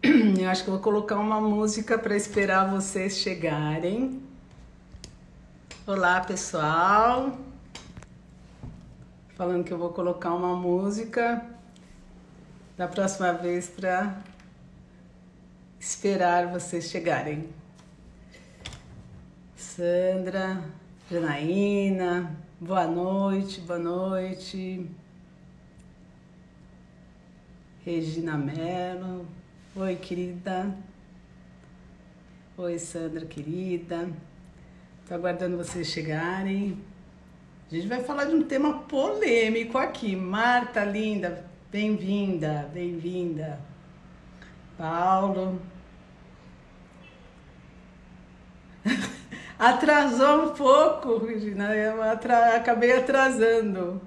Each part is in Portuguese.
Eu acho que eu vou colocar uma música para esperar vocês chegarem. Olá, pessoal. Falando que eu vou colocar uma música da próxima vez para esperar vocês chegarem. Sandra, Janaína, boa noite, boa noite. Regina Mello, oi, querida. Oi, Sandra, querida. Tô aguardando vocês chegarem. A gente vai falar de um tema polêmico aqui. Marta, linda, bem-vinda, bem-vinda. Paulo. Atrasou um pouco, Regina, eu acabei atrasando.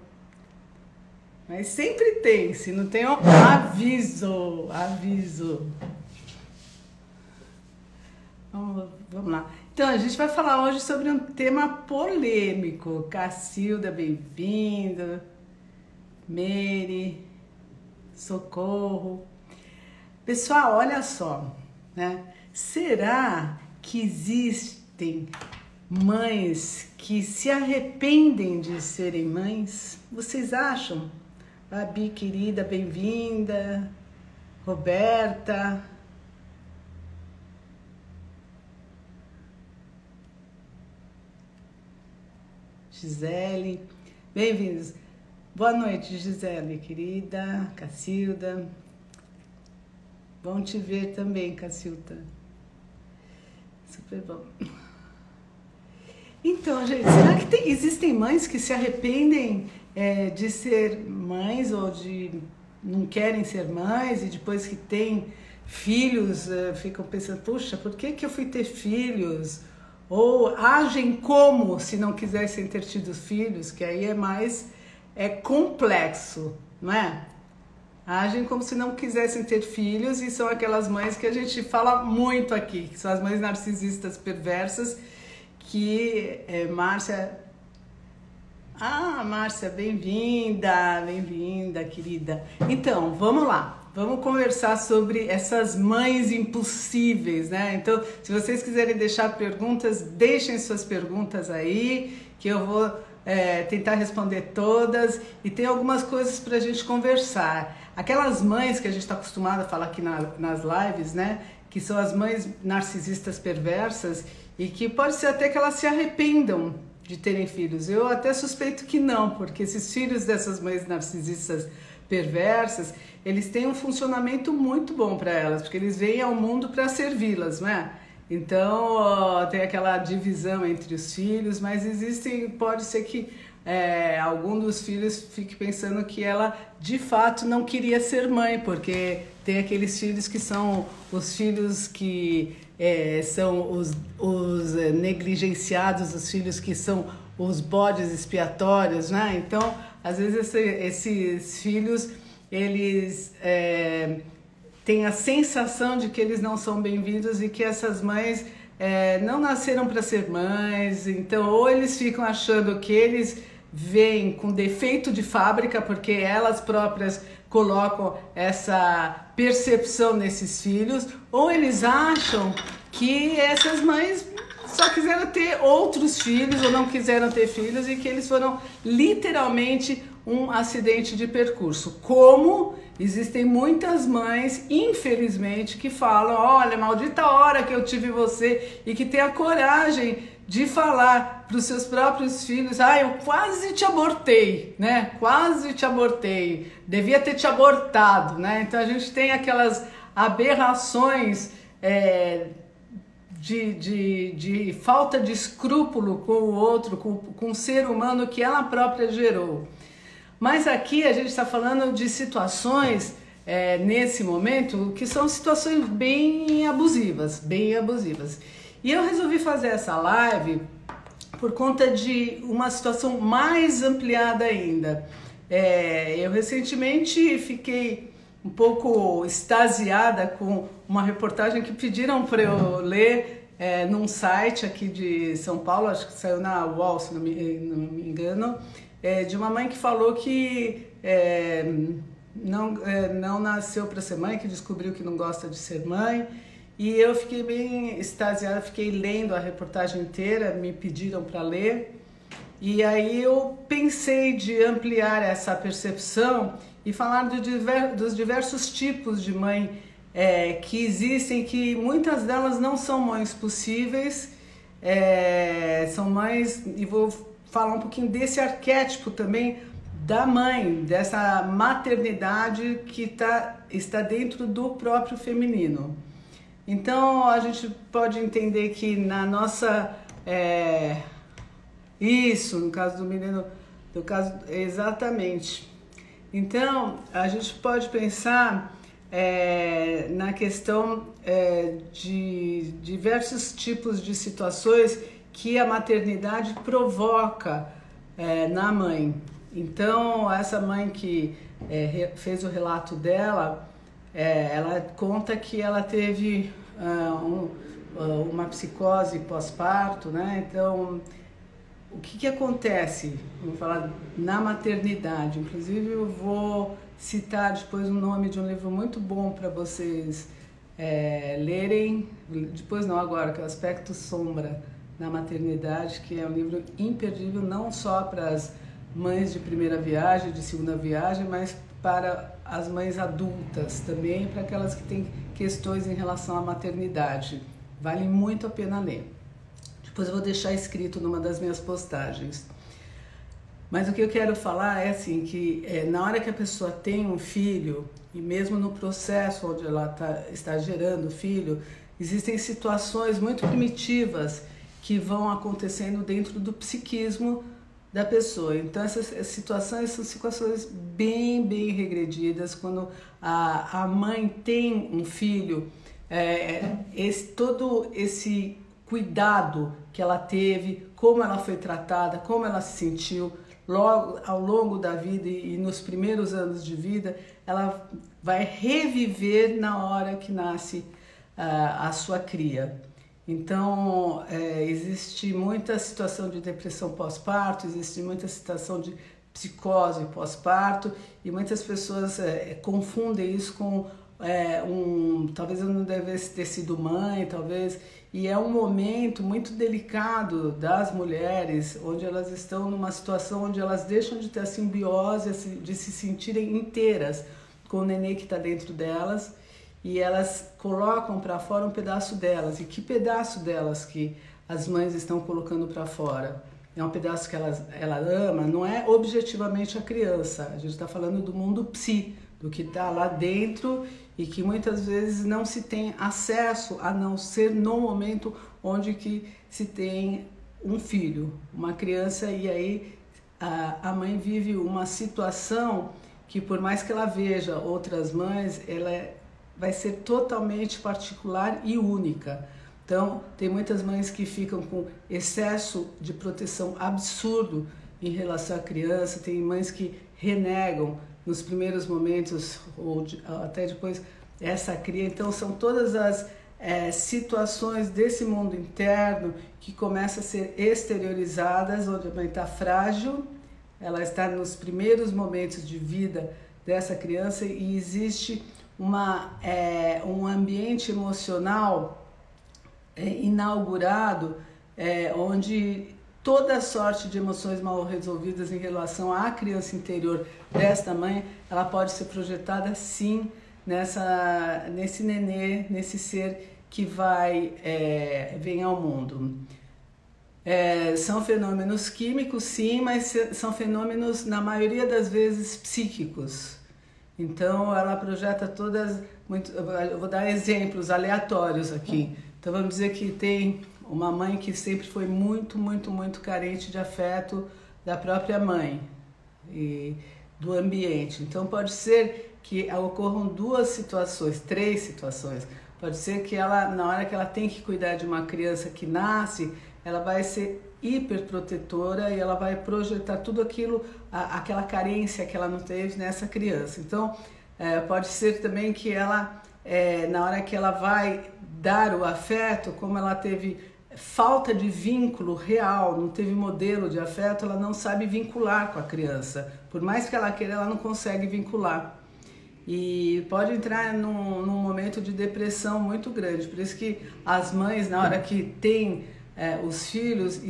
Mas sempre tem, se não tem, aviso. Vamos lá. Então, a gente vai falar hoje sobre um tema polêmico. Cacilda, bem-vinda. Mary, socorro. Pessoal, olha só, né? Será que existem mães que se arrependem de serem mães? Vocês acham? Babi, querida, bem-vinda. Roberta. Gisele, bem-vindos. Boa noite, Gisele, querida. Cacilda. Bom te ver também, Cacilda. Super bom. Então, gente, será que existem mães que se arrependem de ser mães ou de não querem ser mães e depois que têm filhos ficam pensando, puxa, por que eu fui ter filhos? Ou agem como se não quisessem ter tido filhos, que aí é mais complexo, não é? Agem como se não quisessem ter filhos e são aquelas mães que a gente fala muito aqui, que são as mães narcisistas perversas, que Márcia... Ah, Márcia, bem-vinda, bem-vinda, querida. Então, vamos lá. Vamos conversar sobre essas mães impossíveis, né? Então, se vocês quiserem deixar perguntas, deixem suas perguntas aí, que eu vou tentar responder todas. E tem algumas coisas para a gente conversar. Aquelas mães que a gente está acostumado a falar aqui nas lives, né? Que são as mães narcisistas perversas e que pode ser até que elas se arrependam de terem filhos. Eu até suspeito que não, porque esses filhos dessas mães narcisistas perversas, eles têm um funcionamento muito bom para elas, porque eles vêm ao mundo para servi-las, não é? Então, tem aquela divisão entre os filhos, mas pode ser que algum dos filhos fique pensando que ela, de fato, não queria ser mãe, porque tem aqueles filhos que são os filhos que são os negligenciados, os filhos que são os bodes expiatórios, né? Então, às vezes esses filhos, eles têm a sensação de que eles não são bem-vindos e que essas mães não nasceram para ser mães. Então, ou eles ficam achando que eles vêm com defeito de fábrica, porque elas próprias colocam essa percepção nesses filhos, ou eles acham que essas mães só quiseram ter outros filhos ou não quiseram ter filhos e que eles foram literalmente um acidente de percurso. Como existem muitas mães, infelizmente, que falam, olha, maldita hora que eu tive você, e que tem a coragem de falar para os seus próprios filhos, eu quase te abortei, né? Quase te abortei, devia ter te abortado, né? Então a gente tem aquelas aberrações de falta de escrúpulo com o outro, com o ser humano que ela própria gerou. Mas aqui a gente está falando de situações, nesse momento, que são situações bem abusivas, bem abusivas. E eu resolvi fazer essa live por conta de uma situação mais ampliada ainda. Eu recentemente fiquei um pouco extasiada com uma reportagem que pediram para eu ler num site aqui de São Paulo, acho que saiu na UOL, se não me engano, de uma mãe que falou que não nasceu para ser mãe, que descobriu que não gosta de ser mãe. E eu fiquei bem extasiada, fiquei lendo a reportagem inteira, me pediram para ler. E aí eu pensei de ampliar essa percepção e falar dos diversos tipos de mãe que existem, que muitas delas não são mães possíveis, são mães, e vou falar um pouquinho desse arquétipo também da mãe, dessa maternidade que está dentro do próprio feminino. Então a gente pode entender que na nossa... Isso, no caso do menino, no caso, exatamente. Então a gente pode pensar na questão de diversos tipos de situações que a maternidade provoca na mãe. Então essa mãe que fez o relato dela, ela conta que ela teve uma psicose pós-parto, né? Então, o que acontece? Vamos falar na maternidade. Inclusive, eu vou citar depois o nome de um livro muito bom para vocês lerem. Depois não, agora, que é o Aspecto Sombra na Maternidade, que é um livro imperdível não só para as mães de primeira viagem, de segunda viagem, mas para as mães adultas também, para aquelas que têm questões em relação à maternidade. Vale muito a pena ler. Depois eu vou deixar escrito numa das minhas postagens. Mas o que eu quero falar é assim, que na hora que a pessoa tem um filho, e mesmo no processo onde ela está gerando filho, existem situações muito primitivas que vão acontecendo dentro do psiquismo da pessoa. Então essas situações são situações bem regredidas. Quando a mãe tem um filho, todo esse cuidado que ela teve, como ela foi tratada, como ela se sentiu logo ao longo da vida e nos primeiros anos de vida, ela vai reviver na hora que nasce a sua cria. Então, existe muita situação de depressão pós-parto, existe muita situação de psicose pós-parto, e muitas pessoas confundem isso com talvez eu não devesse ter sido mãe, talvez, e é um momento muito delicado das mulheres, onde elas estão numa situação onde elas deixam de ter a simbiose, de se sentirem inteiras com o nenê que está dentro delas, e elas colocam para fora um pedaço delas. E que pedaço delas que as mães estão colocando para fora? É um pedaço que ela ama, não é objetivamente a criança, a gente está falando do mundo psi, do que está lá dentro e que muitas vezes não se tem acesso, a não ser no momento onde que se tem um filho, uma criança, e aí a mãe vive uma situação que, por mais que ela veja outras mães, ela vai ser totalmente particular e única. Então, tem muitas mães que ficam com excesso de proteção absurdo em relação à criança, tem mães que renegam nos primeiros momentos ou até depois essa cria. Então são todas as situações desse mundo interno que começam a ser exteriorizadas, onde a mãe está frágil, ela está nos primeiros momentos de vida dessa criança e existe um ambiente emocional inaugurado, onde toda sorte de emoções mal resolvidas em relação à criança interior desta mãe, ela pode ser projetada sim nesse nenê, nesse ser que vem ao mundo. São fenômenos químicos, sim, mas são fenômenos, na maioria das vezes, psíquicos. Então, ela projeta eu vou dar exemplos aleatórios aqui. Então, vamos dizer que tem uma mãe que sempre foi muito carente de afeto da própria mãe e do ambiente. Então pode ser que ocorram três situações. Pode ser que ela, na hora que ela tem que cuidar de uma criança que nasce, ela vai ser hiperprotetora e ela vai projetar tudo aquilo, aquela carência que ela não teve nessa criança. Então pode ser também que ela, na hora que ela vai dar o afeto, como ela teve falta de vínculo real, não teve modelo de afeto, ela não sabe vincular com a criança. Por mais que ela queira, ela não consegue vincular. e pode entrar num momento de depressão muito grande. Por isso que as mães, na hora que tem os filhos,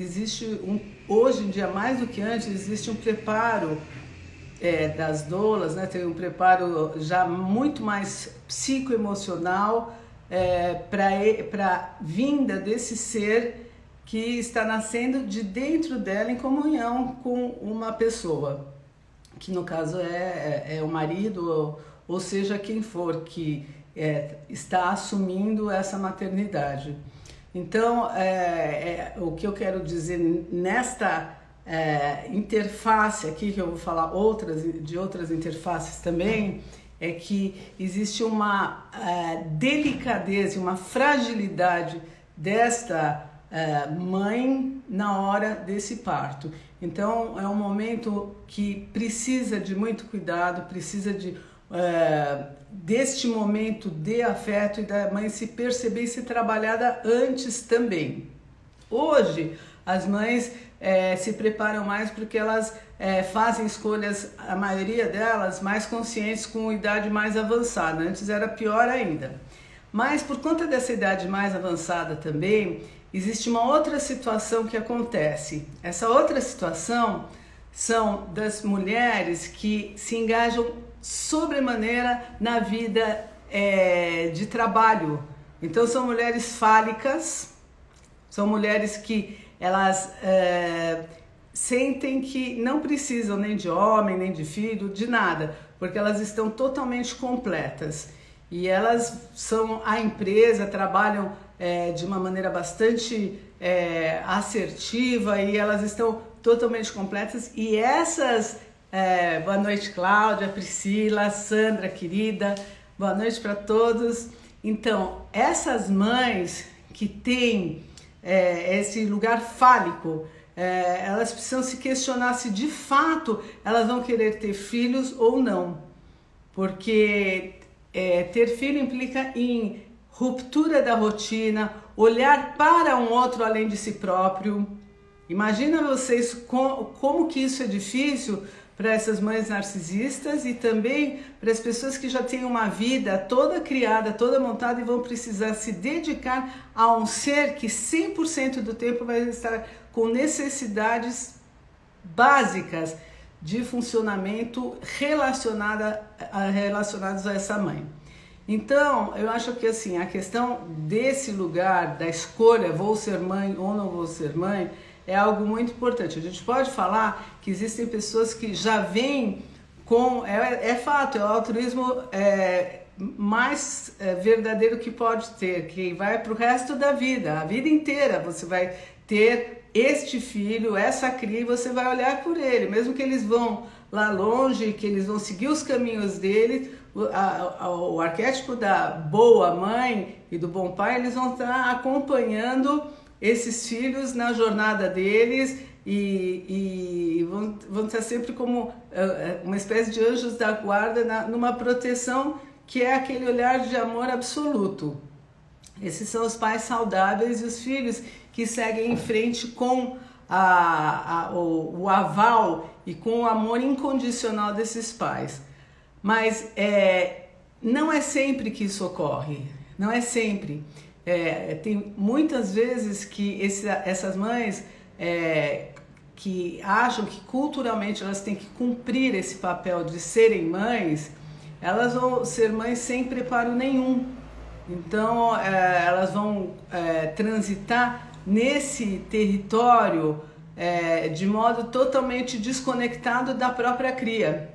hoje em dia mais do que antes, existe um preparo das doulas, né? Tem um preparo já muito mais psicoemocional para a vinda desse ser que está nascendo de dentro dela em comunhão com uma pessoa, que no caso é o marido, ou seja, quem for que está assumindo essa maternidade. Então, o que eu quero dizer nesta interface aqui, que eu vou falar de outras interfaces também, é que existe uma delicadeza, uma fragilidade desta mãe na hora desse parto. Então é um momento que precisa de muito cuidado, precisa deste momento de afeto e da mãe se perceber e ser trabalhada antes também. Hoje as mães se preparam mais porque elas fazem escolhas, a maioria delas, mais conscientes com idade mais avançada. Antes era pior ainda. Mas por conta dessa idade mais avançada também, existe uma outra situação que acontece. Essa outra situação são das mulheres que se engajam sobremaneira na vida de trabalho. Então são mulheres fálicas, são mulheres que elas sentem que não precisam nem de homem, nem de filho, de nada, porque elas estão totalmente completas. E elas são a empresa, trabalham de uma maneira bastante assertiva e elas estão totalmente completas. E essas, boa noite Cláudia, Priscila, Sandra querida, boa noite para todos. Então, essas mães que têm esse lugar fálico, elas precisam se questionar se de fato elas vão querer ter filhos ou não, porque ter filho implica em ruptura da rotina, olhar para um outro além de si próprio. Imagina vocês como que isso é difícil para essas mães narcisistas e também para as pessoas que já têm uma vida toda criada, toda montada e vão precisar se dedicar a um ser que 100% do tempo vai estar com necessidades básicas de funcionamento relacionados a essa mãe. Então, eu acho que assim, a questão desse lugar, da escolha, vou ser mãe ou não vou ser mãe, é algo muito importante. A gente pode falar que existem pessoas que já vêm com... É fato, é o altruísmo mais verdadeiro que pode ter, que vai para o resto da vida, a vida inteira você vai ter este filho, essa cria, e você vai olhar por ele, mesmo que eles vão lá longe, que eles vão seguir os caminhos dele, o arquétipo da boa mãe e do bom pai, eles vão estar acompanhando esses filhos na jornada deles e vão estar sempre como uma espécie de anjos da guarda numa proteção que é aquele olhar de amor absoluto. Esses são os pais saudáveis e os filhos que seguem em frente com o aval e com o amor incondicional desses pais. Mas não é sempre que isso ocorre, não é sempre. Tem muitas vezes que essas mães que acham que culturalmente elas têm que cumprir esse papel de serem mães, elas vão ser mães sem preparo nenhum. Então elas vão transitar nesse território de modo totalmente desconectado da própria cria.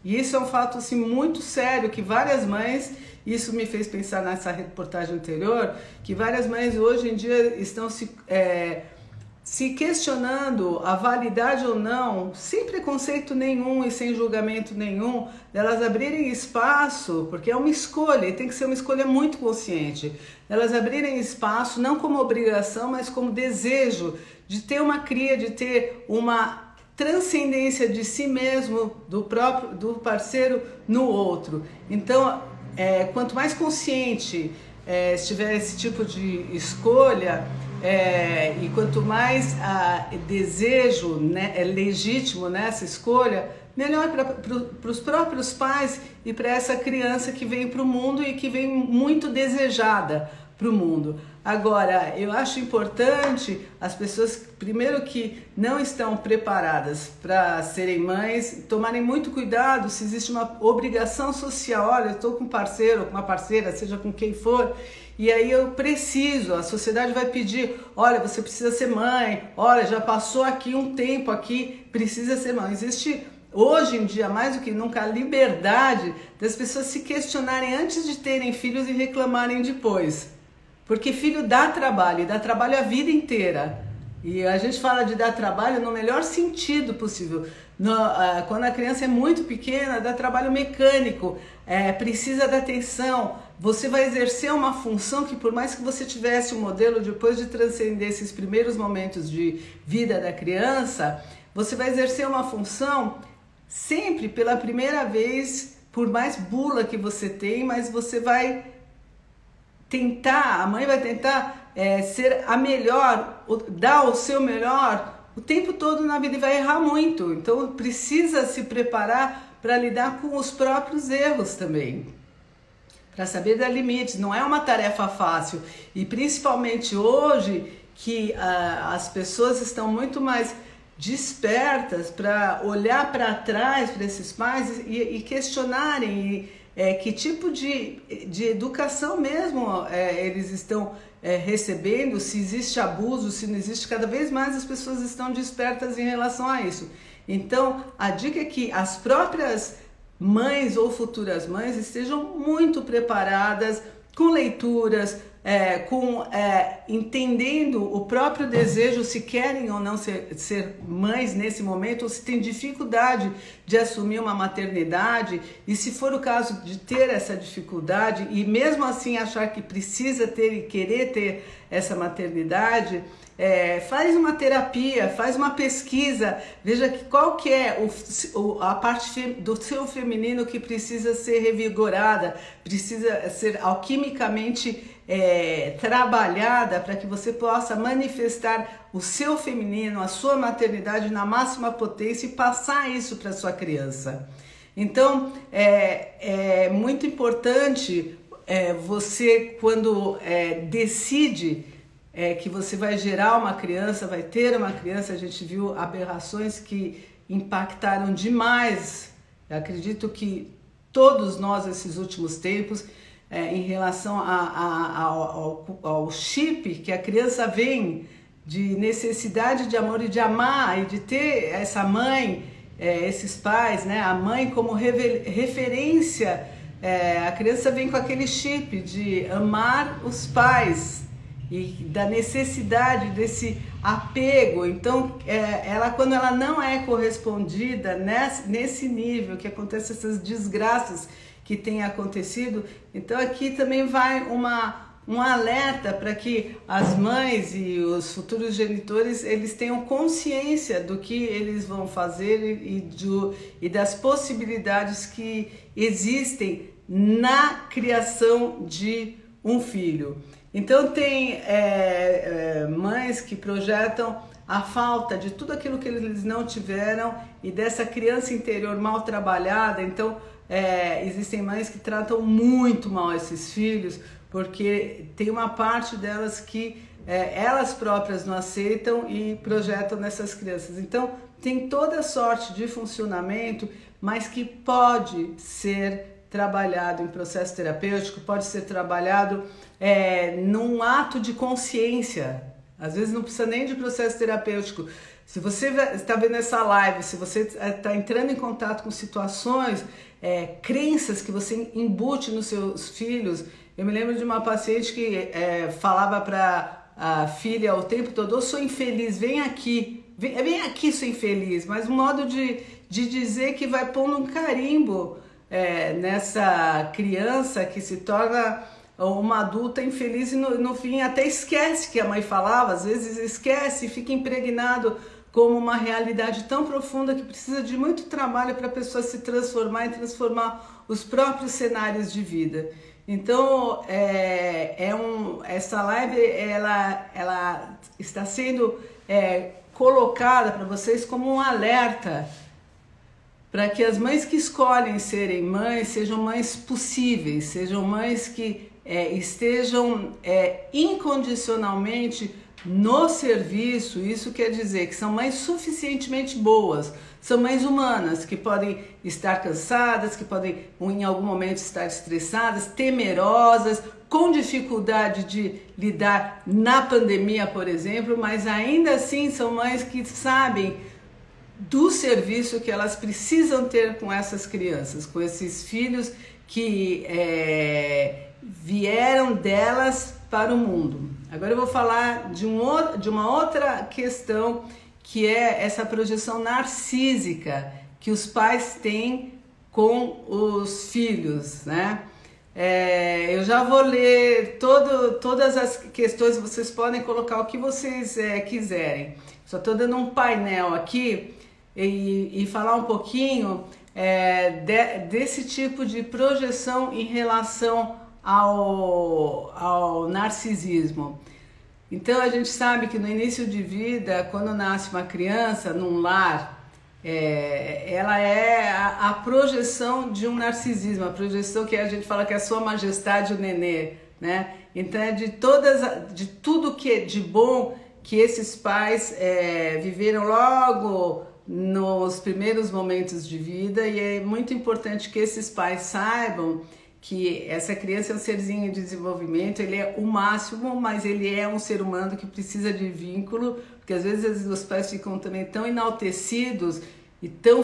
E isso é um fato assim, muito sério, que várias mães, isso me fez pensar nessa reportagem anterior, que várias mães hoje em dia estão se questionando a validade ou não, sem preconceito nenhum e sem julgamento nenhum, delas abrirem espaço, porque é uma escolha, e tem que ser uma escolha muito consciente, elas abrirem espaço não como obrigação, mas como desejo de ter uma cria, de ter uma transcendência de si mesmo, do parceiro no outro. Então, quanto mais consciente estiver esse tipo de escolha, e quanto mais desejo, né, é legítimo nessa escolha, melhor para os próprios pais e para essa criança que vem para o mundo e que vem muito desejada para o mundo. Agora, eu acho importante as pessoas, primeiro, que não estão preparadas para serem mães, tomarem muito cuidado se existe uma obrigação social. Olha, eu estou com um parceiro, com uma parceira, seja com quem for, e aí eu preciso, a sociedade vai pedir, olha, você precisa ser mãe, olha, já passou aqui um tempo aqui, precisa ser mãe. Existe hoje em dia, mais do que nunca, a liberdade das pessoas se questionarem antes de terem filhos e reclamarem depois. Porque filho dá trabalho, e dá trabalho a vida inteira. E a gente fala de dar trabalho no melhor sentido possível. Quando a criança é muito pequena, dá trabalho mecânico, precisa da atenção. Você vai exercer uma função que, por mais que você tivesse um modelo, depois de transcender esses primeiros momentos de vida da criança, você vai exercer uma função sempre pela primeira vez, por mais bula que você tem, mas você vai tentar, a mãe vai tentar ser a melhor, dar o seu melhor o tempo todo na vida e vai errar muito. Então precisa se preparar para lidar com os próprios erros também, para saber dar limites. Não é uma tarefa fácil, e principalmente hoje que as pessoas estão muito mais despertas para olhar para trás para esses pais e questionarem que tipo de educação mesmo eles estão recebendo, se existe abuso, se não existe. Cada vez mais as pessoas estão despertas em relação a isso. Então, a dica é que as próprias mães ou futuras mães estejam muito preparadas, com leituras, entendendo o próprio desejo, se querem ou não ser mães nesse momento, ou se tem dificuldade de assumir uma maternidade, e se for o caso de ter essa dificuldade e mesmo assim achar que precisa ter e querer ter essa maternidade, faz uma terapia, faz uma pesquisa, veja qual que é a parte do seu feminino que precisa ser revigorada, precisa ser alquimicamente trabalhada para que você possa manifestar o seu feminino, a sua maternidade na máxima potência e passar isso para sua criança. Então é muito importante você, quando decide que você vai gerar uma criança, vai ter uma criança. A gente viu aberrações que impactaram demais, eu acredito que todos nós esses últimos tempos, em relação ao chip que a criança vem de necessidade de amor e de amar e de ter essa mãe, esses pais, né? A mãe como referência, a criança vem com aquele chip de amar os pais e da necessidade desse apego. Então, quando ela não é correspondida nesse nível, que acontece essas desgraças que tem acontecido, então aqui também vai um alerta para que as mães e os futuros genitores eles tenham consciência do que eles vão fazer e das possibilidades que existem na criação de um filho. Então tem mães que projetam a falta de tudo aquilo que eles não tiveram e dessa criança interior mal trabalhada. Então existem mães que tratam muito mal esses filhos, porque tem uma parte delas que elas próprias não aceitam e projetam nessas crianças. Então tem toda sorte de funcionamento, mas que pode ser trabalhado em processo terapêutico, pode ser trabalhado num ato de consciência. Às vezes não precisa nem de processo terapêutico. Se você está vendo essa live, se você está entrando em contato com situações, crenças que você embute nos seus filhos. Eu me lembro de uma paciente que falava para a filha o tempo todo: eu sou infeliz, vem aqui, vem aqui, sou infeliz. Mas um modo de dizer que vai pondo um carimbo nessa criança que se torna uma adulta infeliz e no fim até esquece que a mãe falava, às vezes esquece e fica impregnado como uma realidade tão profunda que precisa de muito trabalho para a pessoa se transformar e transformar os próprios cenários de vida. Então, essa live ela está sendo colocada para vocês como um alerta para que as mães que escolhem serem mães sejam mães possíveis, sejam mães que estejam incondicionalmente no serviço. Isso quer dizer que são mães suficientemente boas, são mães humanas, que podem estar cansadas, que podem em algum momento estar estressadas, temerosas, com dificuldade de lidar na pandemia, por exemplo, mas ainda assim são mães que sabem do serviço que elas precisam ter com essas crianças, com esses filhos que vieram delas para o mundo. Agora eu vou falar de uma outra questão, que é essa projeção narcísica que os pais têm com os filhos, né? Eu já vou ler todas as questões, vocês podem colocar o que vocês quiserem. Só estou dando um painel aqui e falar um pouquinho desse tipo de projeção em relação ao narcisismo. Então a gente sabe que no início de vida, quando nasce uma criança num lar, ela é a projeção de um narcisismo, a projeção que a gente fala que é a sua majestade o nenê, né? Então é de tudo que é de bom que esses pais viveram logo nos primeiros momentos de vida, e é muito importante que esses pais saibam que essa criança é um serzinho em desenvolvimento, ele é o máximo, mas ele é um ser humano que precisa de vínculo, porque às vezes os pais ficam também tão enaltecidos e tão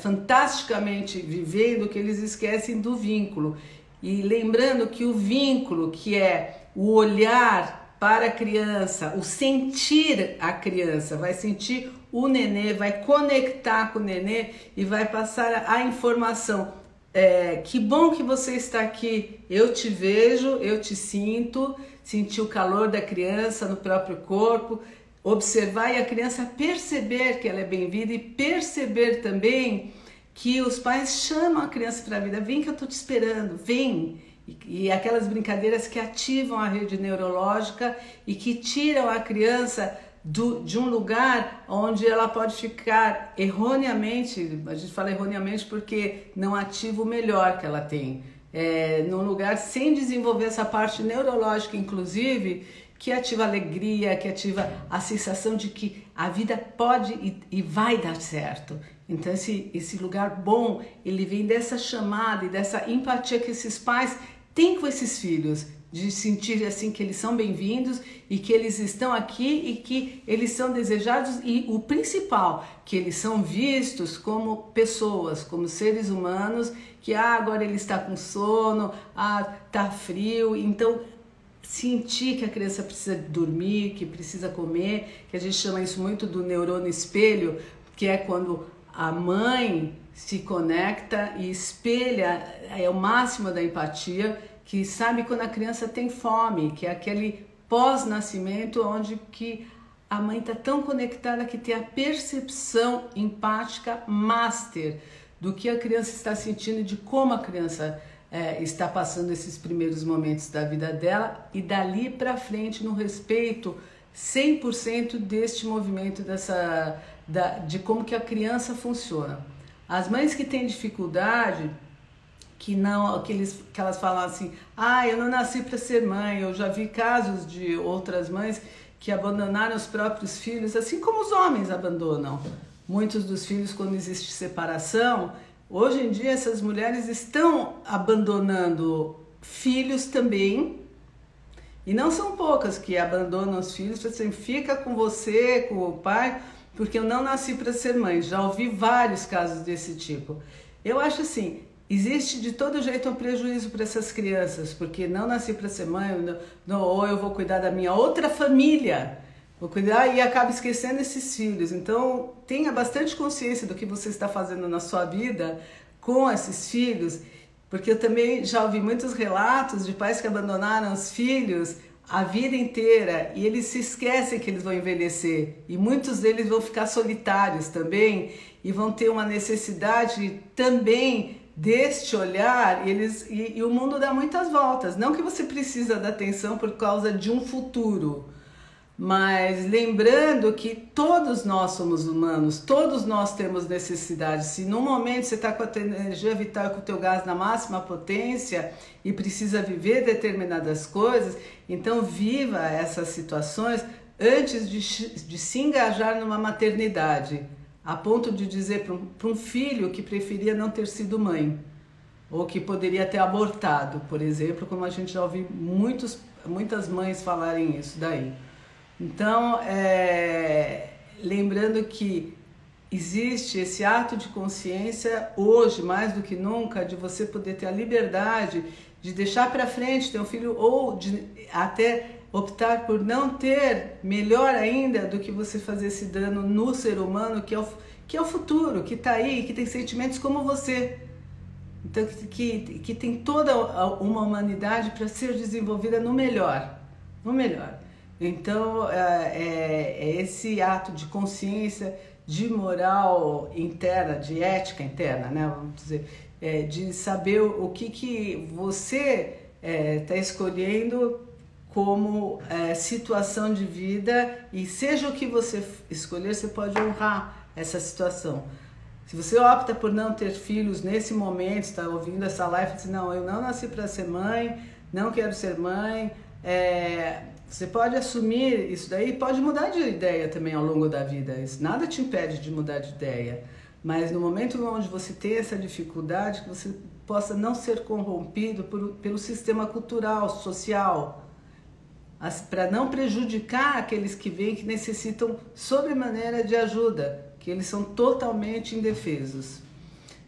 fantasticamente vivendo que eles esquecem do vínculo. E lembrando que o vínculo, que é o olhar para a criança, o sentir a criança, vai sentir o nenê, vai conectar com o nenê e vai passar a informação. Que bom que você está aqui, eu te vejo, eu te sinto, sentir o calor da criança no próprio corpo, observar e a criança perceber que ela é bem-vinda e perceber também que os pais chamam a criança para a vida, vem que eu estou te esperando, vem. E aquelas brincadeiras que ativam a rede neurológica e que tiram a criança de um lugar onde ela pode ficar erroneamente, a gente fala erroneamente porque não ativa o melhor que ela tem, num lugar sem desenvolver essa parte neurológica, inclusive, que ativa a alegria, que ativa a sensação de que a vida pode e vai dar certo. Então esse lugar bom, ele vem dessa chamada e dessa empatia que esses pais têm com esses filhos, de sentir assim que eles são bem-vindos e que eles estão aqui e que eles são desejados, e o principal, que eles são vistos como pessoas, como seres humanos, que agora ele está com sono, tá frio, então sentir que a criança precisa dormir, que precisa comer, que a gente chama isso muito do neurônio espelho, que é quando a mãe se conecta e espelha, é o máximo da empatia, que sabe quando a criança tem fome, que é aquele pós-nascimento onde que a mãe está tão conectada que tem a percepção empática master do que a criança está sentindo e de como a criança está passando esses primeiros momentos da vida dela, e dali para frente no respeito 100% deste movimento, de como que a criança funciona. As mães que têm dificuldade, que elas falam assim, eu não nasci para ser mãe. Eu já vi casos de outras mães que abandonaram os próprios filhos, assim como os homens abandonam muitos dos filhos quando existe separação. Hoje em dia essas mulheres estão abandonando filhos também, e não são poucas que abandonam os filhos, assim, fica com você, com o pai, porque eu não nasci para ser mãe. Já ouvi vários casos desse tipo. Eu acho assim, existe de todo jeito um prejuízo para essas crianças, porque não nasci para ser mãe, ou eu vou cuidar da minha outra família, vou cuidar e acaba esquecendo esses filhos. Então tenha bastante consciência do que você está fazendo na sua vida com esses filhos, porque eu também já ouvi muitos relatos de pais que abandonaram os filhos a vida inteira e eles se esquecem que eles vão envelhecer e muitos deles vão ficar solitários também e vão ter uma necessidade também deste olhar e o mundo dá muitas voltas. Não que você precisa da atenção por causa de um futuro, mas lembrando que todos nós somos humanos, todos nós temos necessidade. Se num momento você está com a tua energia vital e com o teu gás na máxima potência e precisa viver determinadas coisas, então viva essas situações antes de se engajar numa maternidade, a ponto de dizer para um filho que preferia não ter sido mãe, ou que poderia ter abortado, por exemplo, como a gente já ouviu muitas mães falarem isso daí. Então, lembrando que existe esse ato de consciência hoje, mais do que nunca, de você poder ter a liberdade de deixar para frente ter um filho ou de até optar por não ter, melhor ainda do que você fazer esse dano no ser humano, que é o futuro, que está aí, que tem sentimentos como você. Então, que tem toda uma humanidade para ser desenvolvida no melhor, no melhor. Então, é esse ato de consciência, de moral interna, de ética interna, né? Vamos dizer, de saber o que você está escolhendo como situação de vida, e seja o que você escolher, você pode honrar essa situação. Se você opta por não ter filhos nesse momento, está ouvindo essa live e diz, não, eu não nasci para ser mãe, não quero ser mãe, você pode assumir isso daí, pode mudar de ideia também ao longo da vida, isso, nada te impede de mudar de ideia, mas no momento onde você tem essa dificuldade, que você possa não ser corrompido pelo sistema cultural, social, para não prejudicar aqueles que vêm que necessitam sobremaneira de ajuda, que eles são totalmente indefesos.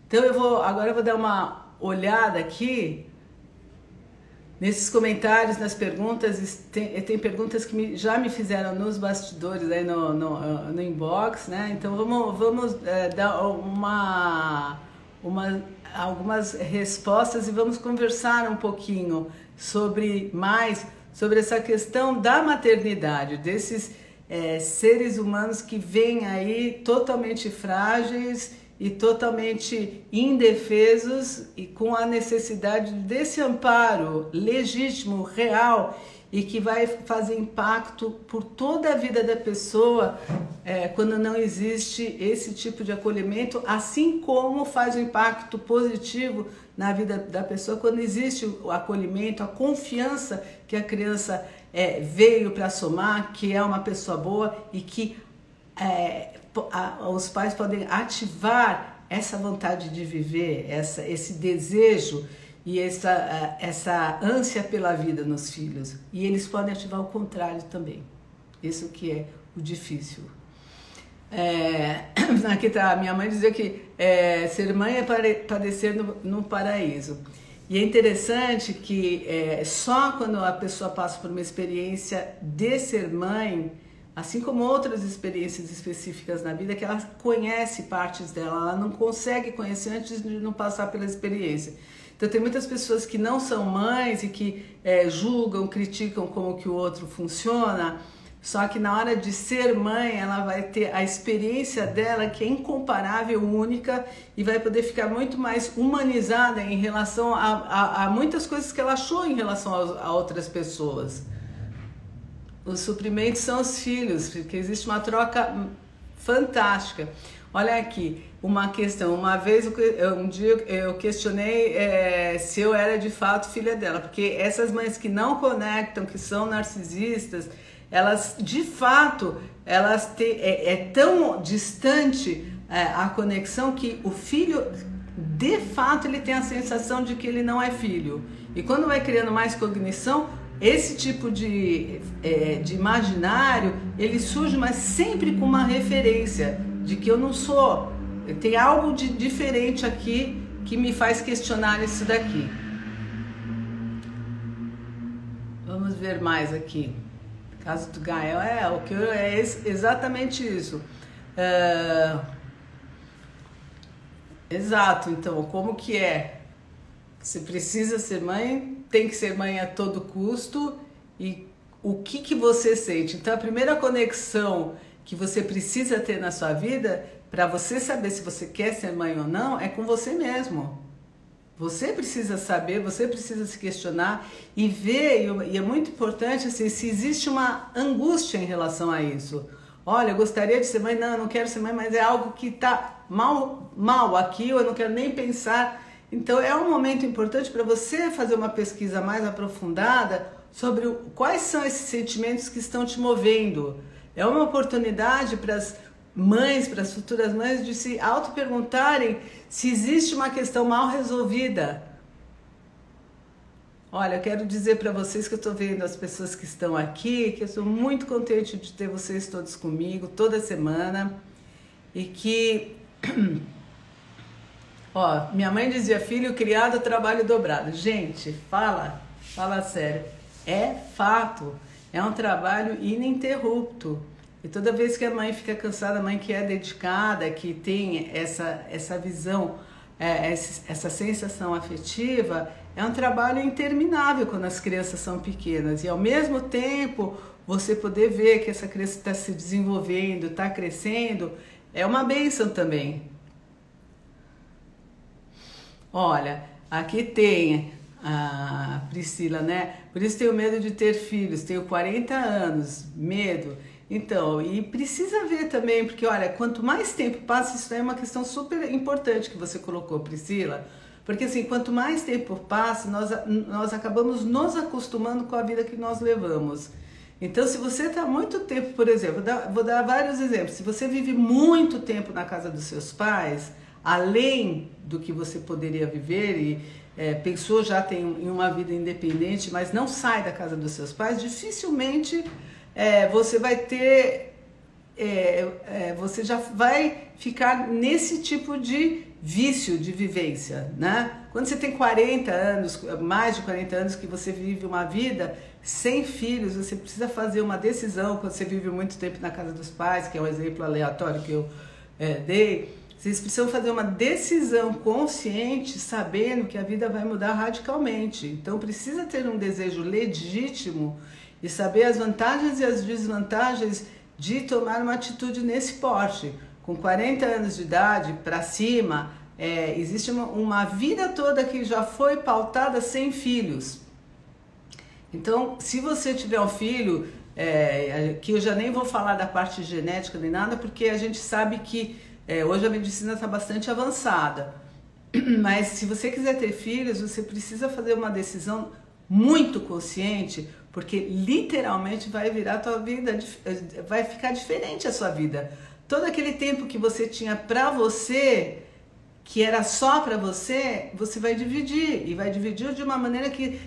Então agora eu vou dar uma olhada aqui nesses comentários, nas perguntas. Tem perguntas que já me fizeram nos bastidores, aí no inbox, né? Então vamos dar algumas respostas e vamos conversar um pouquinho sobre essa questão da maternidade, desses seres humanos que vêm aí totalmente frágeis e totalmente indefesos e com a necessidade desse amparo legítimo, real, e que vai fazer impacto por toda a vida da pessoa quando não existe esse tipo de acolhimento, assim como faz um impacto positivo na vida da pessoa quando existe o acolhimento, a confiança que a criança veio para somar, que é uma pessoa boa e que os pais podem ativar essa vontade de viver, esse desejo e essa ânsia pela vida nos filhos. E eles podem ativar o contrário também. Isso que é o difícil. Aqui tá, minha mãe dizia que ser mãe é padecer no paraíso. E é interessante que só quando a pessoa passa por uma experiência de ser mãe, assim como outras experiências específicas na vida, que ela conhece partes dela, ela não consegue conhecer antes de não passar pela experiência. Então tem muitas pessoas que não são mães e que julgam, criticam como que o outro funciona, só que na hora de ser mãe ela vai ter a experiência dela que é incomparável, única, e vai poder ficar muito mais humanizada em relação a muitas coisas que ela achou em relação a outras pessoas. Os suprimentos são os filhos, porque existe uma troca fantástica. Olha aqui, uma questão. Uma vez, um dia eu questionei se eu era de fato filha dela, porque essas mães que não conectam, que são narcisistas, elas de fato, é tão distante a conexão que o filho, de fato, ele tem a sensação de que ele não é filho. E quando vai criando mais cognição, esse tipo de imaginário, ele surge, mas sempre com uma referência de que eu não sou, tem algo de diferente aqui que me faz questionar isso daqui. Vamos ver mais aqui. Caso do Gael, exatamente isso. Exato, então, como que é? Você precisa ser mãe, tem que ser mãe a todo custo, e o que você sente. Então a primeira conexão que você precisa ter na sua vida, para você saber se você quer ser mãe ou não, é com você mesmo. Você precisa saber, você precisa se questionar e ver, e é muito importante assim, se existe uma angústia em relação a isso. Olha, eu gostaria de ser mãe, não, eu não quero ser mãe, mas é algo que está mal aqui, eu não quero nem pensar. Então é um momento importante para você fazer uma pesquisa mais aprofundada sobre quais são esses sentimentos que estão te movendo. É uma oportunidade para as mães, para as futuras mães, de se auto-perguntarem se existe uma questão mal resolvida. Olha, eu quero dizer para vocês que eu estou vendo as pessoas que estão aqui, que eu estou muito contente de ter vocês todos comigo, toda semana, e que... Ó, minha mãe dizia, filho criado, trabalho dobrado. Gente, fala sério, é fato, é um trabalho ininterrupto. E toda vez que a mãe fica cansada, a mãe que é dedicada, que tem essa visão, essa sensação afetiva, é um trabalho interminável quando as crianças são pequenas. E ao mesmo tempo, você poder ver que essa criança está se desenvolvendo, está crescendo, é uma bênção também. Olha, aqui tem a Priscila, né? Por isso tenho medo de ter filhos, tenho 40 anos, medo. Então, e precisa ver também, porque olha, quanto mais tempo passa, isso é uma questão super importante que você colocou, Priscila, porque assim, quanto mais tempo passa, nós acabamos nos acostumando com a vida que nós levamos. Então, se você está muito tempo, por exemplo, vou dar vários exemplos, se você vive muito tempo na casa dos seus pais, além do que você poderia viver e pensou já tem em uma vida independente, mas não sai da casa dos seus pais, dificilmente você vai ter, você já vai ficar nesse tipo de vício de vivência, né? Quando você tem 40 anos, mais de 40 anos que você vive uma vida sem filhos, você precisa fazer uma decisão. Quando você vive muito tempo na casa dos pais, que é um exemplo aleatório que eu dei, vocês precisam fazer uma decisão consciente, sabendo que a vida vai mudar radicalmente. Então precisa ter um desejo legítimo e saber as vantagens e as desvantagens de tomar uma atitude nesse porte. Com 40 anos de idade para cima, existe uma vida toda que já foi pautada sem filhos. Então, se você tiver um filho, que eu já nem vou falar da parte genética nem nada, porque a gente sabe que hoje a medicina está bastante avançada. Mas se você quiser ter filhos, você precisa fazer uma decisão muito consciente, porque literalmente vai virar a tua vida, vai ficar diferente a sua vida. Todo aquele tempo que você tinha para você, que era só para você, você vai dividir. E vai dividir de uma maneira que,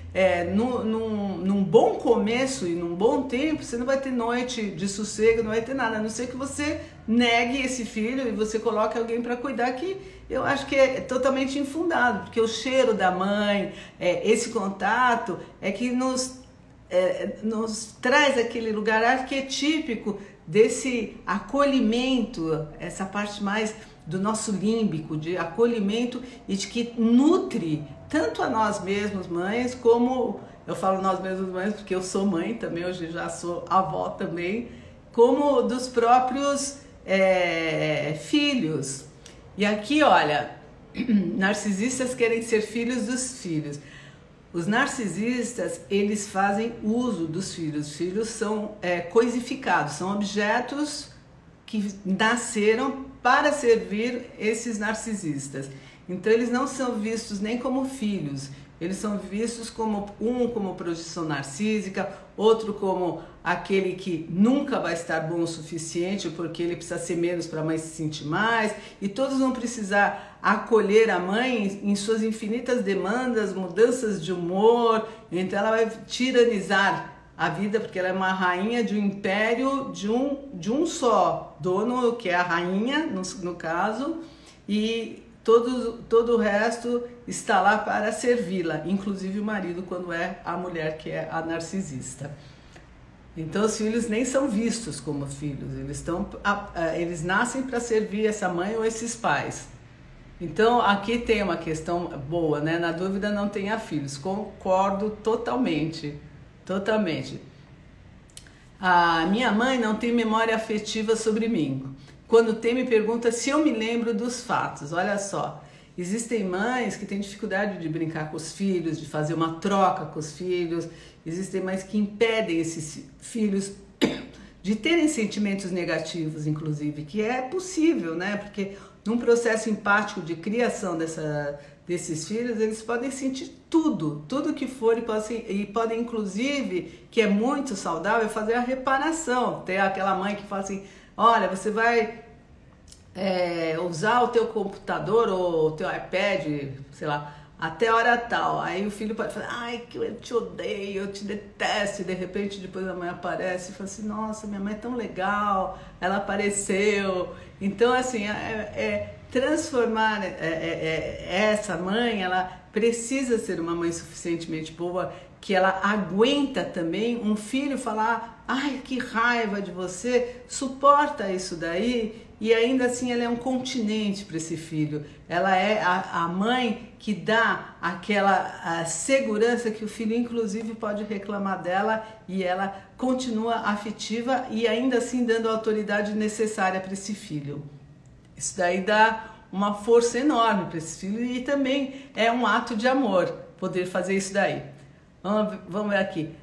num bom começo e num bom tempo, você não vai ter noite de sossego, não vai ter nada. A não ser que você negue esse filho e você coloque alguém para cuidar, que eu acho que é totalmente infundado. Porque o cheiro da mãe, esse contato, é que nos traz aquele lugar arquetípico desse acolhimento, essa parte mais do nosso límbico, de acolhimento e de que nutre tanto a nós mesmos, mães, como, eu falo nós mesmos mães porque eu sou mãe também, hoje já sou avó também, como dos próprios filhos. E aqui, olha, narcisistas querem ser filhos dos filhos. Os narcisistas, eles fazem uso dos filhos. Os filhos são coisificados, são objetos que nasceram para servir esses narcisistas. Então eles não são vistos nem como filhos, eles são vistos como projeção narcísica, outro como aquele que nunca vai estar bom o suficiente porque ele precisa ser menos para a mãe se sentir mais, e todos vão precisar acolher a mãe em suas infinitas demandas, mudanças de humor. Então ela vai tiranizar a vida, porque ela é uma rainha de um império de um só dono, que é a rainha, no caso, e todo o resto está lá para servi-la, inclusive o marido, quando é a mulher que é a narcisista. Então os filhos nem são vistos como filhos, eles nascem para servir essa mãe ou esses pais. Então aqui tem uma questão boa, né? Na dúvida não tenha filhos, concordo totalmente. Totalmente. A minha mãe não tem memória afetiva sobre mim. Quando tem, me pergunta se eu me lembro dos fatos. Olha só, existem mães que têm dificuldade de brincar com os filhos, de fazer uma troca com os filhos. Existem mães que impedem esses filhos de terem sentimentos negativos, inclusive, que é possível, né? Porque num processo empático de criação desses filhos, eles podem sentir tudo que for e podem, inclusive, que é muito saudável, fazer a reparação. Tem aquela mãe que fala assim, olha, você vai usar o teu computador ou o teu iPad, sei lá, até a hora tal. Aí o filho pode falar, ai, que eu te odeio, eu te detesto. E de repente depois a mãe aparece e fala assim, nossa, minha mãe é tão legal, ela apareceu. Então, assim, transformar essa mãe, ela precisa ser uma mãe suficientemente boa, que ela aguenta também um filho falar, ai, que raiva de você, suporta isso daí, e ainda assim ela é um continente para esse filho. Ela é a mãe que dá aquela segurança que o filho inclusive pode reclamar dela e ela continua afetiva e ainda assim dando a autoridade necessária para esse filho. Isso daí dá uma força enorme para esse filho e também é um ato de amor poder fazer isso daí. Vamos ver aqui.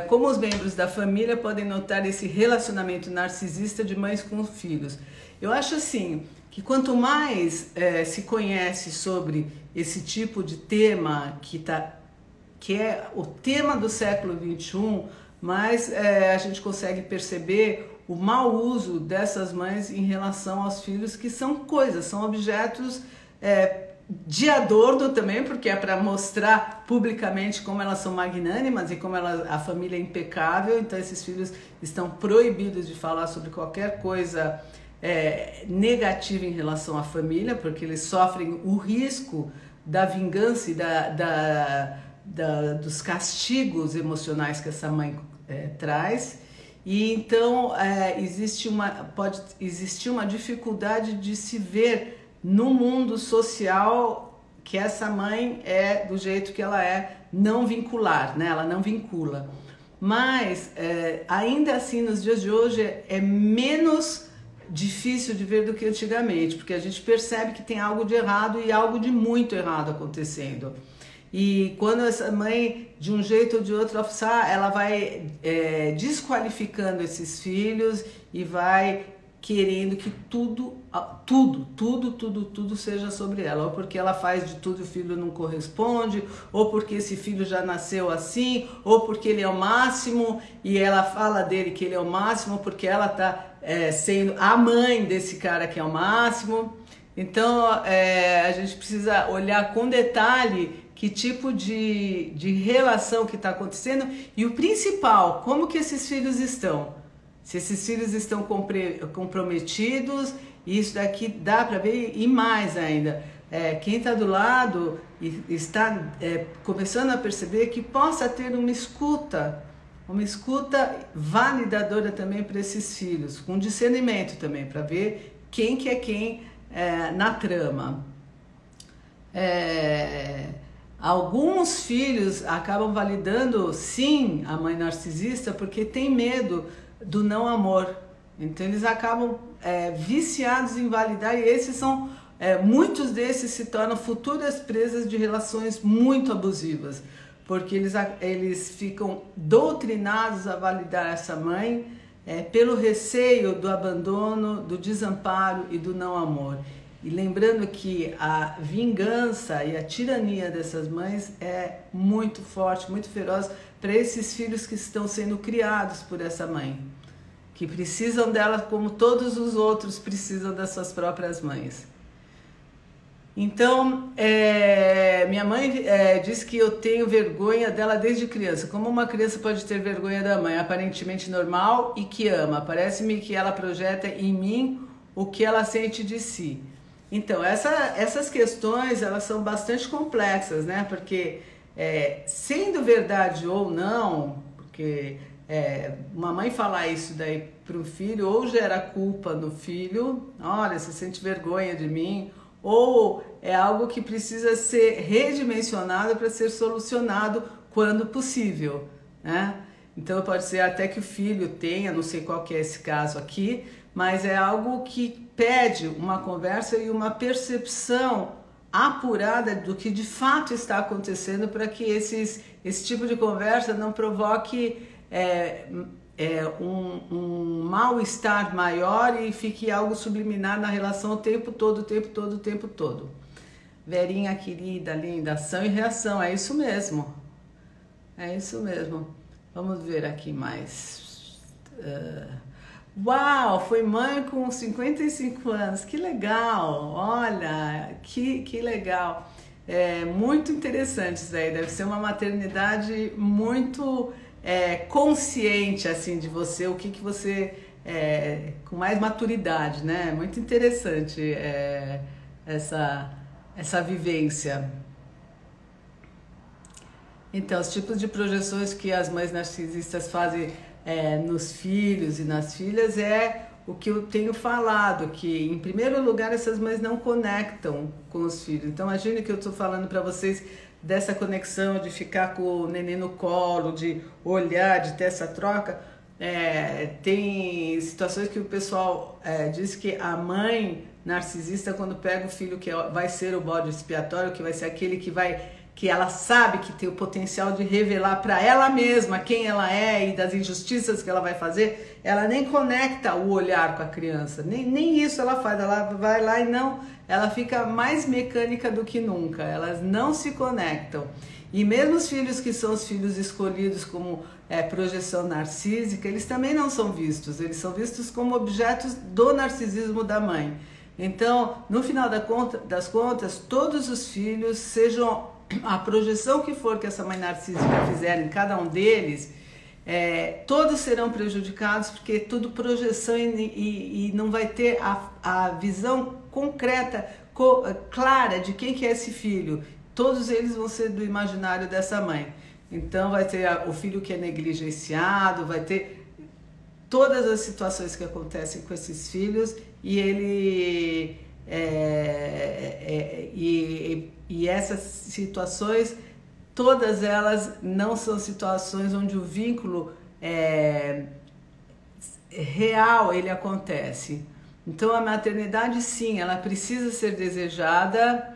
Como os membros da família podem notar esse relacionamento narcisista de mães com filhos? Eu acho assim, que quanto mais se conhece sobre esse tipo de tema, que é o tema do século XXI, mais a gente consegue perceber o mau uso dessas mães em relação aos filhos, que são coisas, são objetos de adorno também, porque é para mostrar publicamente como elas são magnânimas e como a família é impecável. Então esses filhos estão proibidos de falar sobre qualquer coisa negativa em relação à família, porque eles sofrem o risco da vingança e dos castigos emocionais que essa mãe traz. E então pode existir uma dificuldade de se ver no mundo social que essa mãe é do jeito que ela é, não vincular, né? Ela não vincula. Mas ainda assim, nos dias de hoje, é menos difícil de ver do que antigamente, porque a gente percebe que tem algo de errado e algo de muito errado acontecendo. E quando essa mãe, de um jeito ou de outro, ela vai desqualificando esses filhos e vai querendo que tudo seja sobre ela, ou porque ela faz de tudo e o filho não corresponde, ou porque esse filho já nasceu assim, ou porque ele é o máximo e ela fala dele que ele é o máximo porque ela está sendo a mãe desse cara que é o máximo. Então a gente precisa olhar com detalhe que tipo de relação que está acontecendo e o principal, como que esses filhos estão. Se esses filhos estão comprometidos, isso daqui dá para ver, e mais ainda, quem está do lado e está começando a perceber que possa ter uma escuta validadora também para esses filhos, com discernimento também, para ver quem que é quem na trama. Alguns filhos acabam validando, sim, a mãe narcisista porque tem medo do não amor. Então eles acabam viciados em validar, e muitos desses se tornam futuras presas de relações muito abusivas, porque eles ficam doutrinados a validar essa mãe pelo receio do abandono, do desamparo e do não amor. E lembrando que a vingança e a tirania dessas mães é muito forte, muito feroz para esses filhos que estão sendo criados por essa mãe, que precisam dela como todos os outros precisam das suas próprias mães. Então, minha mãe diz que eu tenho vergonha dela desde criança. Como uma criança pode ter vergonha da mãe? Aparentemente normal e que ama. Parece-me que ela projeta em mim o que ela sente de si. Então, essas questões, elas são bastante complexas, né? Porque, sendo verdade ou não, porque uma mãe falar isso daí para o filho, ou gera culpa no filho, olha, você sente vergonha de mim, ou é algo que precisa ser redimensionado para ser solucionado quando possível, né? Então pode ser até que o filho tenha, não sei qual que é esse caso aqui, mas é algo que pede uma conversa e uma percepção apurada do que de fato está acontecendo, para que esse tipo de conversa não provoque um mal-estar maior e fique algo subliminar na relação o tempo todo. Verinha querida, linda, ação e reação, é isso mesmo. É isso mesmo. Vamos ver aqui mais. Uau, foi mãe com 55 anos, que legal, olha, que legal. É muito interessante isso aí, deve ser uma maternidade muito consciente, assim, de você, o que você, com mais maturidade, né? Muito interessante essa vivência. Então, os tipos de projeções que as mães narcisistas fazem nos filhos e nas filhas é o que eu tenho falado, que em primeiro lugar essas mães não conectam com os filhos. Então imagine que eu estou falando para vocês dessa conexão, de ficar com o neném no colo, de olhar, de ter essa troca. Tem situações que o pessoal diz que a mãe narcisista, quando pega o filho que vai ser o bode expiatório, que vai ser aquele que ela sabe que tem o potencial de revelar para ela mesma quem ela é e das injustiças que ela vai fazer, ela nem conecta o olhar com a criança, nem isso ela faz, ela vai lá e ela fica mais mecânica do que nunca, elas não se conectam. E mesmo os filhos que são os filhos escolhidos como projeção narcísica, eles também não são vistos, eles são vistos como objetos do narcisismo da mãe. Então, no final das contas, todos os filhos, sejam a projeção que for que essa mãe narcísica fizer em cada um deles, todos serão prejudicados, porque é tudo projeção e não vai ter a visão concreta, clara de quem que é esse filho. Todos eles vão ser do imaginário dessa mãe. Então vai ter o filho que é negligenciado, vai ter todas as situações que acontecem com esses filhos e ele... E essas situações, todas elas não são situações onde o vínculo real ele acontece. Então a maternidade, sim, ela precisa ser desejada,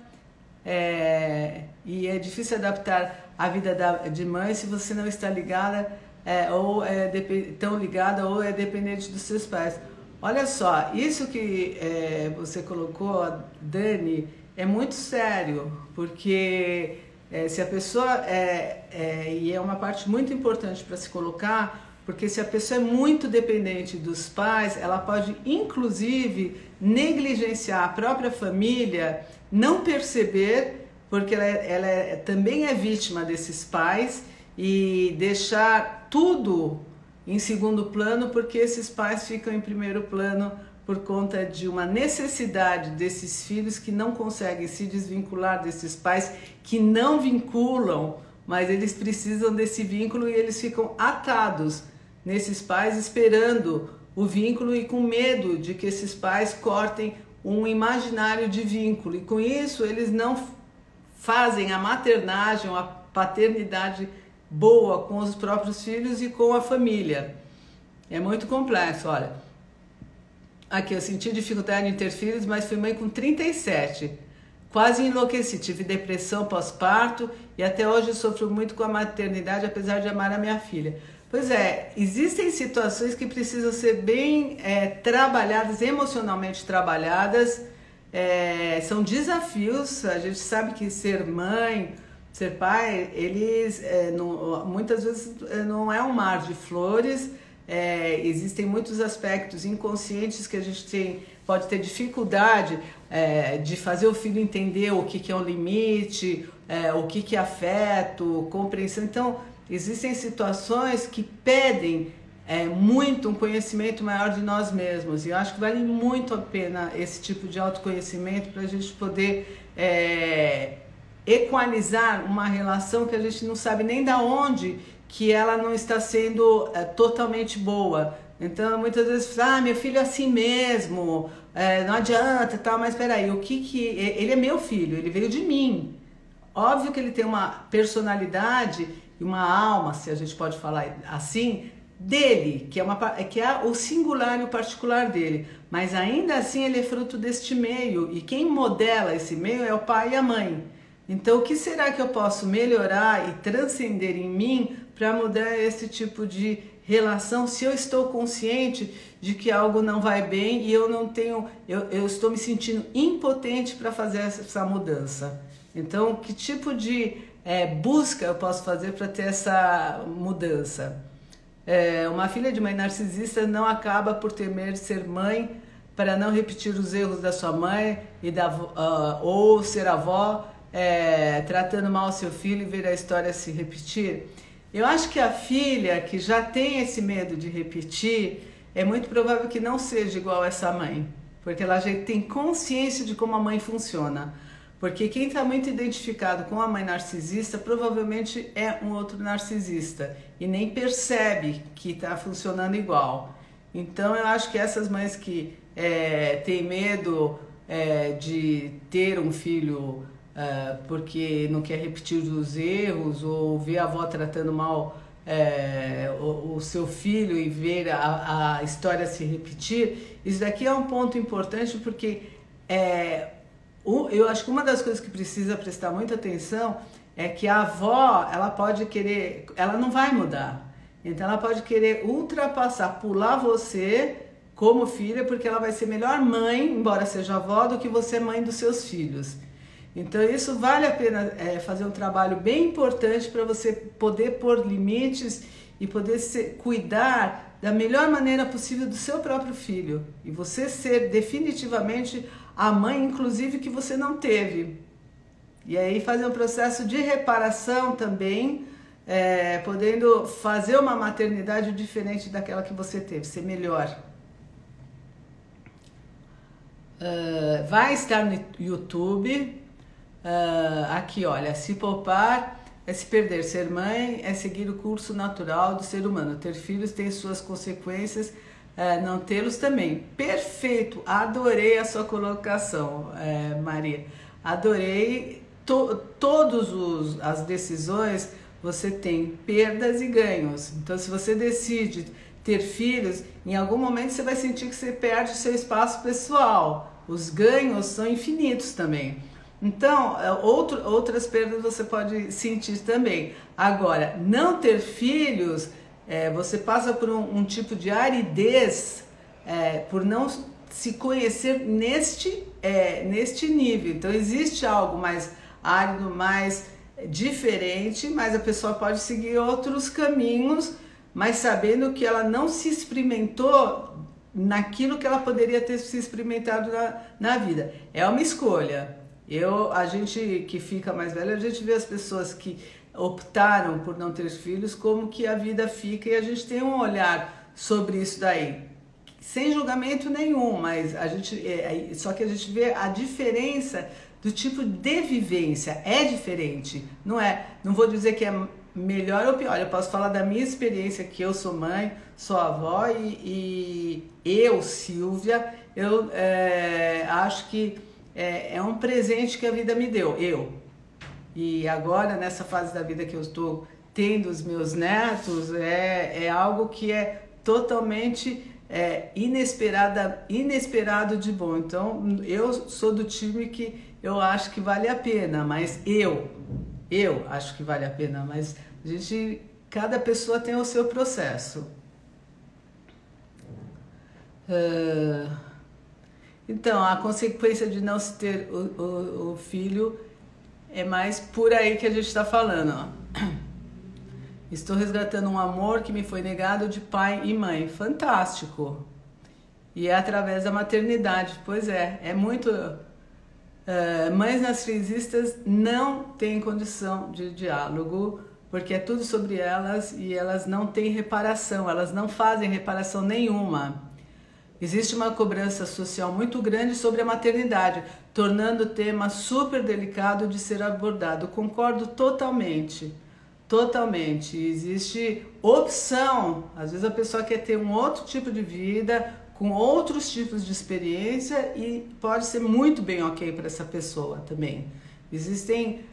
e é difícil adaptar a vida de mãe se você não está ligada ou tão ligada ou é dependente dos seus pais. Olha só, isso que você colocou, Dani, é muito sério, porque se a pessoa e é uma parte muito importante para se colocar, porque se a pessoa é muito dependente dos pais, ela pode inclusive negligenciar a própria família, não perceber, porque ela também é vítima desses pais, e deixar tudo em segundo plano, porque esses pais ficam em primeiro plano por conta de uma necessidade desses filhos que não conseguem se desvincular desses pais, que não vinculam, mas eles precisam desse vínculo e eles ficam atados nesses pais, esperando o vínculo e com medo de que esses pais cortem um imaginário de vínculo. E com isso eles não fazem a maternagem, a paternidade boa com os próprios filhos e com a família. É muito complexo, olha. Aqui, eu senti dificuldade em ter filhos, mas fui mãe com 37. Quase enlouqueci, tive depressão pós-parto e até hoje sofro muito com a maternidade, apesar de amar a minha filha. Pois é, existem situações que precisam ser bem trabalhadas, emocionalmente trabalhadas. São desafios, a gente sabe que ser mãe, ser pai, eles muitas vezes não é um mar de flores. Existem muitos aspectos inconscientes que a gente pode ter dificuldade de fazer o filho entender o que é um limite, o que é afeto, compreensão. Então, existem situações que pedem muito um conhecimento maior de nós mesmos, e eu acho que vale muito a pena esse tipo de autoconhecimento para a gente poder equalizar uma relação que a gente não sabe nem da onde que ela não está sendo totalmente boa. Então muitas vezes meu filho é assim mesmo, não adianta, tal, mas peraí, ele é meu filho, ele veio de mim. óbvio que ele tem uma personalidade e uma alma, se a gente pode falar assim, dele, que é o singular e o particular dele, mas ainda assim ele é fruto deste meio, e quem modela esse meio é o pai e a mãe. Então, o que será que eu posso melhorar e transcender em mim para mudar esse tipo de relação, se eu estou consciente de que algo não vai bem e eu não tenho, eu estou me sentindo impotente para fazer essa mudança? Então, que tipo de busca eu posso fazer para ter essa mudança? Uma filha de mãe narcisista não acaba por temer ser mãe para não repetir os erros da sua mãe ou ser avó, tratando mal seu filho e ver a história se repetir. Eu acho que a filha que já tem esse medo de repetir, é muito provável que não seja igual a essa mãe, porque ela já tem consciência de como a mãe funciona. Porque quem está muito identificado com a mãe narcisista provavelmente é um outro narcisista e nem percebe que está funcionando igual. Então eu acho que essas mães que têm medo de ter um filho porque não quer repetir os erros ou ver a avó tratando mal o seu filho e ver a história se repetir, isso daqui é um ponto importante porque eu acho que uma das coisas que precisa prestar muita atenção é que a avó, ela pode querer, ela não vai mudar. Então ela pode querer ultrapassar, pular você como filha, porque ela vai ser melhor mãe, embora seja avó, do que você mãe dos seus filhos. Então isso vale a pena fazer um trabalho bem importante para você poder pôr limites e poder cuidar da melhor maneira possível do seu próprio filho. E você ser definitivamente a mãe, inclusive, que você não teve. E aí fazer um processo de reparação também, podendo fazer uma maternidade diferente daquela que você teve, ser melhor. Vai estar no YouTube, aqui olha, se poupar é se perder, ser mãe é seguir o curso natural do ser humano, ter filhos tem suas consequências, não tê-los também. Perfeito, adorei a sua colocação, Maria, adorei. Todas as decisões você tem perdas e ganhos. Então se você decide ter filhos, em algum momento você vai sentir que você perde o seu espaço pessoal. Os ganhos são infinitos também. Então, outras perdas você pode sentir também. Agora, não ter filhos, você passa por um tipo de aridez, por não se conhecer neste nível. Então, existe algo mais árido, mais diferente, mas a pessoa pode seguir outros caminhos, mas sabendo que ela não se experimentou naquilo que ela poderia ter se experimentado na vida. É uma escolha. A gente que fica mais velha, a gente vê as pessoas que optaram por não ter filhos, como que a vida fica, e a gente tem um olhar sobre isso daí, sem julgamento nenhum, mas só que a gente vê a diferença do tipo de vivência, é diferente, não vou dizer que é melhor ou pior, eu posso falar da minha experiência, que eu sou mãe, sou avó e eu, Silvia, eu acho que é um presente que a vida me deu, e agora nessa fase da vida que eu estou tendo os meus netos, é algo que é totalmente inesperado de bom. Então eu sou do time que eu acho que vale a pena, mas eu acho que vale a pena, mas cada pessoa tem o seu processo. Então, a consequência de não se ter o filho é mais por aí que a gente está falando, ó. Estou resgatando um amor que me foi negado de pai e mãe. Fantástico! E é através da maternidade. Pois é muito... mães narcisistas não têm condição de diálogo, porque é tudo sobre elas e elas não têm reparação, elas não fazem reparação nenhuma. Existe uma cobrança social muito grande sobre a maternidade, tornando o tema super delicado de ser abordado. Concordo totalmente, totalmente. Existe opção, às vezes a pessoa quer ter um outro tipo de vida, com outros tipos de experiência e pode ser muito bem ok para essa pessoa também. Existem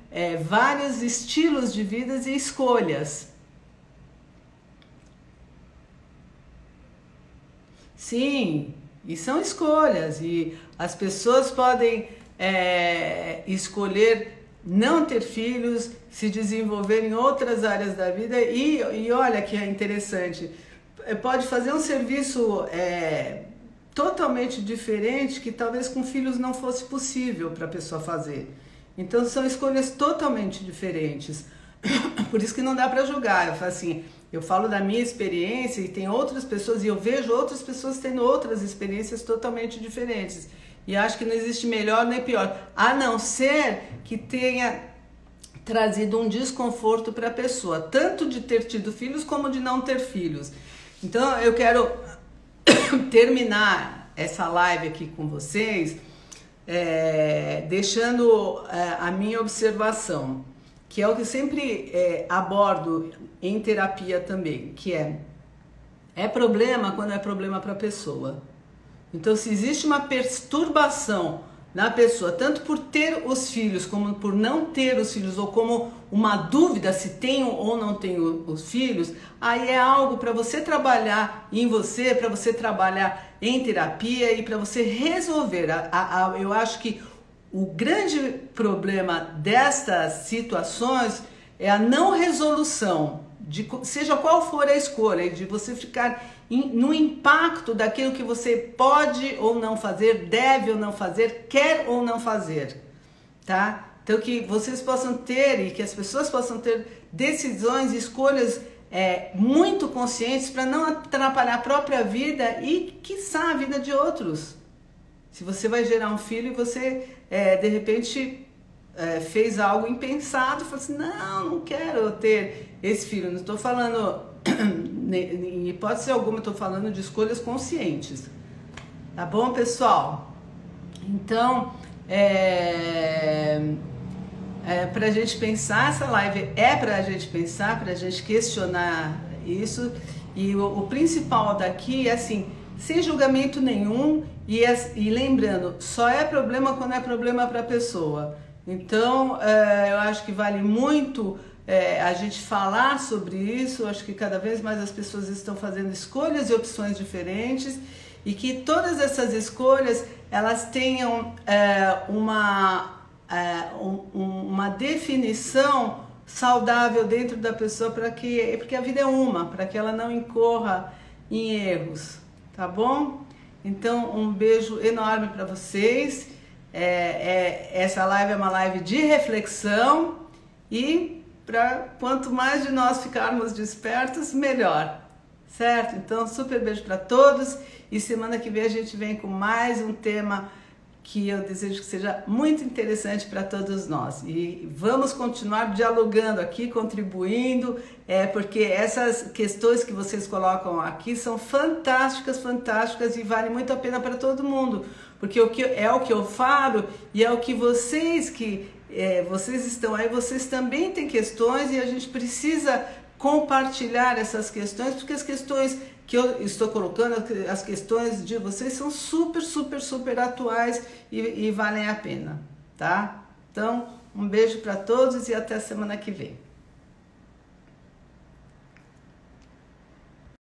vários estilos de vida e escolhas. Sim, e são escolhas, e as pessoas podem escolher não ter filhos, se desenvolver em outras áreas da vida, e olha que é interessante, pode fazer um serviço totalmente diferente que talvez com filhos não fosse possível para a pessoa fazer. Então são escolhas totalmente diferentes. Por isso que não dá para julgar. Eu falo assim, eu falo da minha experiência e tem outras pessoas, e eu vejo outras pessoas tendo outras experiências totalmente diferentes. E acho que não existe melhor nem pior, a não ser que tenha trazido um desconforto para a pessoa, tanto de ter tido filhos como de não ter filhos. Então eu quero terminar essa live aqui com vocês, deixando a minha observação, que é o que eu sempre abordo em terapia também, que é problema quando é problema para a pessoa. Então, se existe uma perturbação na pessoa, tanto por ter os filhos, como por não ter os filhos, ou como uma dúvida se tenho ou não tenho os filhos, aí é algo para você trabalhar em você, para você trabalhar em terapia e para você resolver. Eu acho que o grande problema destas situações é a não resolução, seja qual for a escolha, de você ficar no impacto daquilo que você pode ou não fazer, deve ou não fazer, quer ou não fazer, tá? Então que vocês possam ter e que as pessoas possam ter decisões e escolhas muito conscientes para não atrapalhar a própria vida e, quiçá, a vida de outros. Se você vai gerar um filho e você, de repente, fez algo impensado, falou assim, não quero ter esse filho, não estou falando... Em hipótese alguma, estou falando de escolhas conscientes. Tá bom, pessoal? Então, para a gente pensar, essa live para a gente pensar, para a gente questionar isso. E o principal daqui é assim, sem julgamento nenhum e lembrando, só é problema quando é problema para a pessoa. Então, eu acho que vale muito... a gente falar sobre isso. Acho que cada vez mais as pessoas estão fazendo escolhas e opções diferentes e que todas essas escolhas elas tenham uma definição saudável dentro da pessoa porque a vida é para que ela não incorra em erros, tá bom? Então um beijo enorme para vocês. Essa live é uma live de reflexão e quanto mais de nós ficarmos despertos, melhor, certo? Então, super beijo para todos e semana que vem a gente vem com mais um tema que eu desejo que seja muito interessante para todos nós. E vamos continuar dialogando aqui, contribuindo, porque essas questões que vocês colocam aqui são fantásticas, fantásticas e vale muito a pena para todo mundo, porque é o que eu falo e é o que vocês vocês estão aí, vocês também têm questões e a gente precisa compartilhar essas questões, porque as questões que eu estou colocando, as questões de vocês são super, super, super atuais e valem a pena, tá? Então, um beijo para todos e até semana que vem.